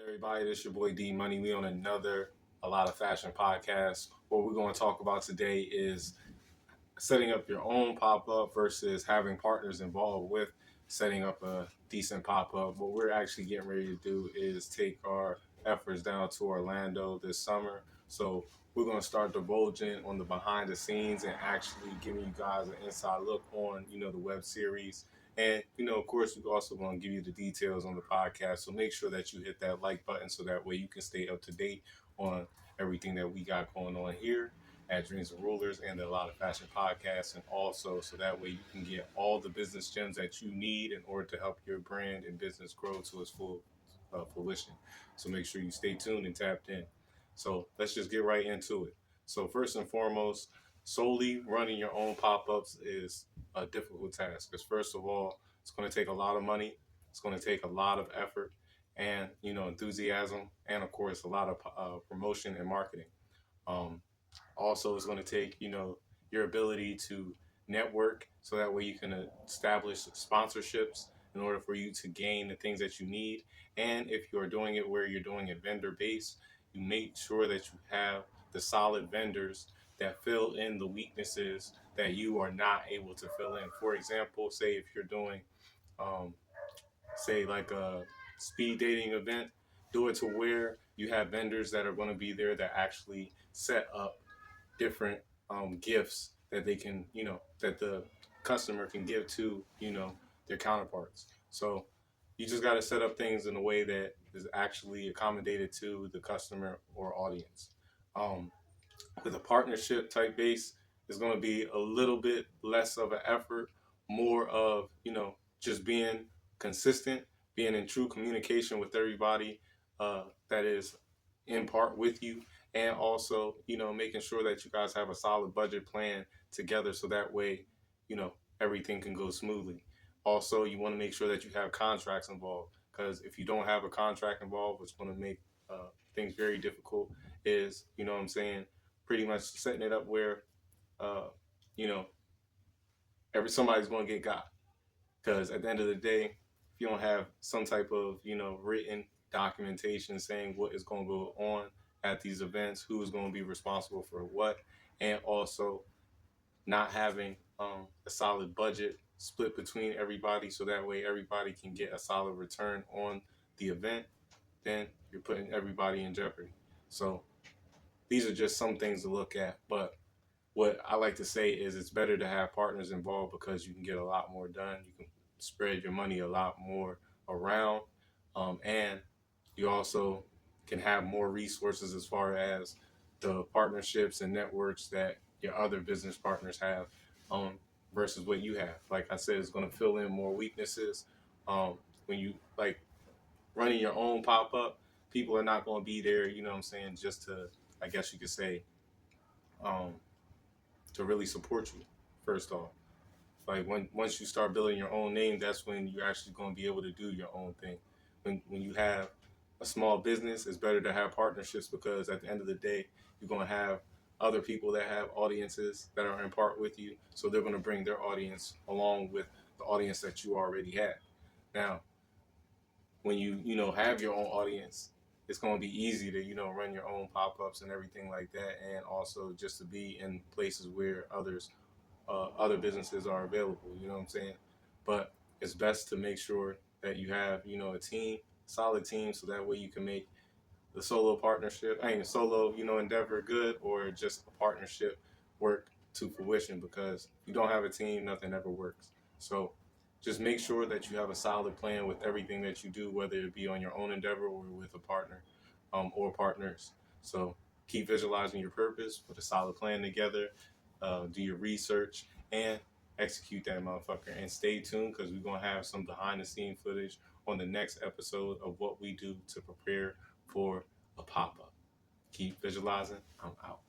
Everybody, this your boy D Money. We on another A Lot of Fashion Podcast. What we're going to talk about today is setting up your own pop-up versus having partners involved with setting up a decent pop-up. What we're actually getting ready to do is take our efforts down to Orlando this summer. So we're going to start divulging on the behind the scenes and actually giving you guys an inside look on, the web series. And, of course, we're also going to give you the details on the podcast. So make sure that you hit that like button so that way you can stay up to date on everything that we got going on here at Dreams and Rulers and the A Lot of Fashion Podcast. And also so that way you can get all the business gems that you need in order to help your brand and business grow to its full fruition. So make sure you stay tuned and tapped in. So let's just get right into it. So first and foremost, solely running your own pop-ups is a difficult task because first of all, it's going to take a lot of money. It's going to take a lot of effort and, enthusiasm, and of course, a lot of promotion and marketing. Also, it's going to take, your ability to network so that way you can establish sponsorships in order for you to gain the things that you need. And if you're doing it where you're doing it vendor based, you make sure that you have the solid vendors that fill in the weaknesses that you are not able to fill in. For example, say if you're doing, say like a speed dating event, do it to where you have vendors that are going to be there that actually set up different gifts that they can, that the customer can give to, their counterparts. So you just got to set up things in a way that is actually accommodated to the customer or audience. With a partnership type base, it's going to be a little bit less of an effort, more of, just being consistent, being in true communication with everybody that is in part with you, and also, making sure that you guys have a solid budget plan together so that way, everything can go smoothly. Also, you want to make sure that you have contracts involved because if you don't have a contract involved, what's going to make things very difficult is, what I'm saying, pretty much setting it up where, uh, you know, somebody's going to get got. Because at the end of the day, if you don't have some type of, written documentation saying what is going to go on at these events, who is going to be responsible for what, and also not having a solid budget split between everybody so that way everybody can get a solid return on the event, then you're putting everybody in jeopardy. So these are just some things to look at. But what I like to say is it's better to have partners involved because you can get a lot more done. You can spread your money a lot more around. And you also can have more resources as far as the partnerships and networks that your other business partners have versus what you have. Like I said, it's going to fill in more weaknesses. When you like running your own pop-up, people are not going to be there, just to, I guess you could say, um, to really support you, first off. Like once you start building your own name, that's when you're actually going to be able to do your own thing. When you have a small business, it's better to have partnerships because at the end of the day, you're going to have other people that have audiences that are in part with you. So they're going to bring their audience along with the audience that you already had. Now, when you have your own audience, it's going to be easy to run your own pop-ups and everything like that, and also just to be in places where other businesses are available. You know what I'm saying? But it's best to make sure that you have a team, solid team, so that way you can make the solo partnership, solo endeavor good, or just a partnership work to fruition. Because if you don't have a team, nothing ever works. So just make sure that you have a solid plan with everything that you do, whether it be on your own endeavor or with a partner or partners. So keep visualizing your purpose, put a solid plan together, do your research, and execute that motherfucker. And stay tuned because we're going to have some behind the scene footage on the next episode of what we do to prepare for a pop up. Keep visualizing. I'm out.